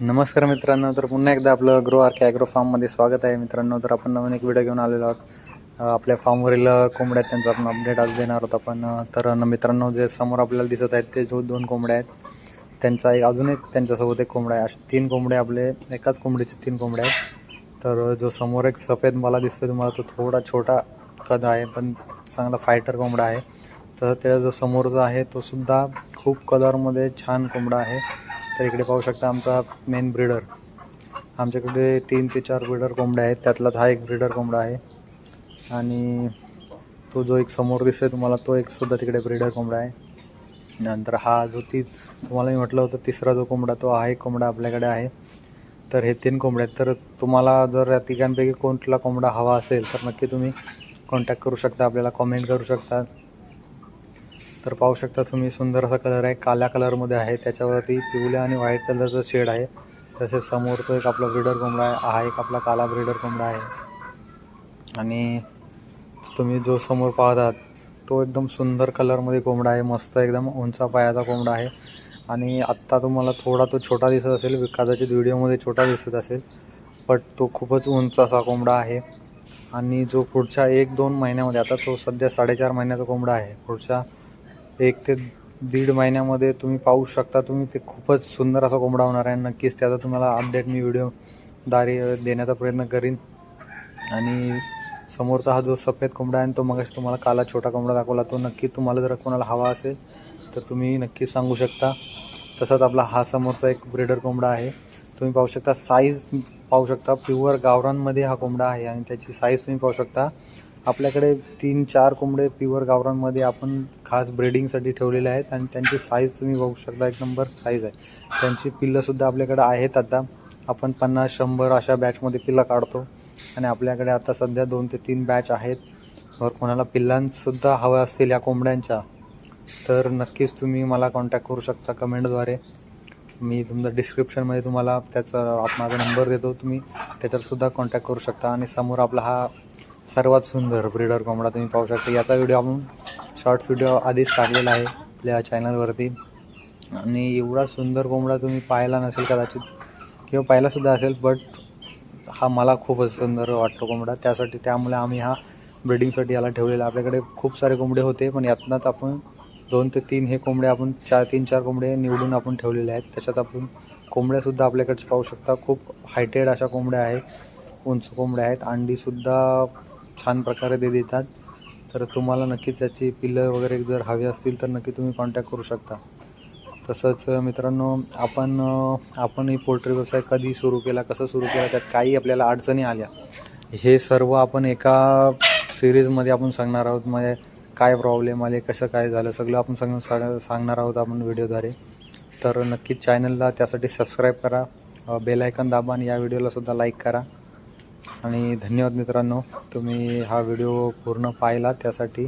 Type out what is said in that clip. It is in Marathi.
नमस्कार मित्रांनो, तर पुन्हा एकदा आपलं ग्रो आर्क ॲग्रो फार्ममध्ये स्वागत आहे मित्रांनो. तर आपण नवीन एक व्हिडिओ घेऊन आलेलो आहोत. आपल्या फार्मवरील कोंबड्या आहेत त्यांचा आपण अपडेट आज देणार आहोत आपण. तर मित्रांनो, जे समोर आपल्याला दिसत आहेत ते दोन कोंबड्या आहेत. त्यांचा अजून एक त्यांच्यासोबत एक कोंबडा आहे. असे 3 कोंबडे आपले एकाच कोंबडीचे 3 कोंबड्या आहेत. तर जो समोर एक सफेद मला दिसतोय तुम्हाला, तो थोडा छोटा कद आहे पण चांगला फायटर कोंबडा आहे. तर त्याचा जो समोरचा आहे तो सुद्धा खूप कलरमध्ये छान कोंबडा आहे. तर इकडे पाहू शकता आमचा मेन ब्रीडर. आमच्याकडे 3 ते 4 ब्रीडर कोंबड्या आहेत, त्यातलाच हा एक ब्रीडर कोंबडा आहे. आणि तो जो एक समोर दिसतोय तुम्हाला, तो एक सुद्धा तिकडे ब्रीडर कोंबडा आहे. नंतर हा जो तुम्हाला मी म्हटलं होतं तिसरा जो कोंबडा, तो हा एक कोंबडा आपल्याकडे आहे. तर हे 3 कोंबडे आहेत. तर तुम्हाला जर या तिघांपैकी कोणता कोंबडा हवा असेल तर नक्की तुम्ही कॉन्टॅक्ट करू शकता, आपल्याला कॉमेंट करू शकता. तर पाहू शकता तुम्ही, सुंदर असा कलर आहे, काळ्या कलरमध्ये आहे, त्याच्यावरती पिवळ्या आणि व्हाईट कलरचं शेड आहे. तसेच समोर तो एक आपला ब्रीडर कोंबडा आहे, हा एक आपला काला ब्रीडर कोंबडा आहे. आणि तुम्ही जो समोर पाहतात तो एकदम सुंदर कलरमध्ये कोंबडा आहे, मस्त एकदम उंचा पायाचा कोंबडा आहे. आणि आत्ता तुम्हाला थोडा तो छोटा दिसत असेल, कदाचित व्हिडिओमध्ये छोटा दिसत असेल, बट तो खूपच उंच असा कोंबडा आहे. आणि जो पुढच्या 1-2 महिन्यामध्ये, आता तो सध्या 4.5 महिन्याचा कोंबडा आहे, पुढच्या 1 ते 1.5 महिन्यामध्ये तुम्ही पाहू शकता, तुम्ही ते खूपच सुंदर असा कोंबडा होणार आहे. नक्कीच त्याचा तुम्हाला अपडेट मी व्हिडिओद्वारे देण्याचा प्रयत्न करीन. आणि समोरचा हा जो सफेद कोंबडा आहे, तो मगाशी तुम्हाला काला छोटा कोंबडा दाखवला, तो नक्की तुम्हाला जर कोणाला हवा असेल तर तुम्ही नक्की सांगू शकता. तसंच आपला हा समोरचा एक ब्रीडर कोंबडा आहे, तुम्ही पाहू शकता. साईज पाहू शकता, प्युअर गावरानमध्ये हा कोंबडा आहे आणि त्याची साईज तुम्ही पाहू शकता. आपल्याकडे 3-4 कोंबडे प्युअर गावरानमध्ये आपण खास ब्रीडिंगसाठी ठेवलेले आहेत आणि त्यांची साईज तुम्ही बघू शकता, एक नंबर साईज आहे. त्यांची पिल्लंसुद्धा आपल्याकडे आहेत. आता आपण 50-100 अशा बॅचमध्ये पिल्लं काढतो आणि आपल्याकडे आता सध्या 2 ते 3 बॅच आहेत. जर कोणाला पिल्लांसुद्धा हव्या असतील या कोंबड्यांच्या, तर नक्कीच तुम्ही मला कॉन्टॅक्ट करू शकता कमेंटद्वारे. मी तुमचा डिस्क्रिप्शनमध्ये तुम्हाला माझा नंबर देतो, तुम्ही त्याच्यावरसुद्धा कॉन्टॅक्ट करू शकता. आणि समोर आपला हा सर्वात सुंदर ब्रीडर कोंबडा तुम्ही पाहू शकता. याचा व्हिडिओ आपण शॉर्ट्स व्हिडिओ आधीच टाकलेला आहे आपल्या चॅनलवरती. आणि एवढा सुंदर कोंबडा तुम्ही पाहिला नसेल कदाचित, किंवा पाहिलासुद्धा असेल, बट हा मला खूपच सुंदर वाटतो कोंबडा. त्यामुळे आम्ही हा ब्रीडिंगसाठी याला ठेवलेला. आपल्याकडे खूप सारे कोंबडे होते, पण यातनंच आपण 2 ते 3 हे कोंबडे आपण 3-4 कोंबडे निवडून आपण ठेवलेले आहेत. तशात आपण कोंबड्यासुद्धा आपल्याकडचे पाहू शकता, खूप हायटेड अशा कोंबड्या आहेत, उंच कोंबड्या आहेत. अंडीसुद्धा छान प्रकारे ते देतात. तर तुम्हाला नक्कीच याची पिल्लं वगैरे जर हवी असतील तर नक्की तुम्ही कॉन्टॅक्ट करू शकता. तसंच मित्रांनो, आपणही पोल्ट्री व्यवसाय कधी सुरू केला, कसं सुरू केला, त्यात काही आपल्याला अडचणी आल्या, हे सर्व आपण एका सिरीजमध्ये आपण सांगणार आहोत. म्हणजे काय प्रॉब्लेम आले, कसं काय झालं, सगळं आपण सांगणार आहोत आपण व्हिडिओद्वारे. तर नक्कीच चॅनलला त्यासाठी सबस्क्राईब करा, बेल आयकॉन दाबा आणि या व्हिडिओलासुद्धा लाईक करा. आणि धन्यवाद मित्रांनो, तुम्ही हा व्हिडिओ पूर्ण पाहिला त्यासाठी.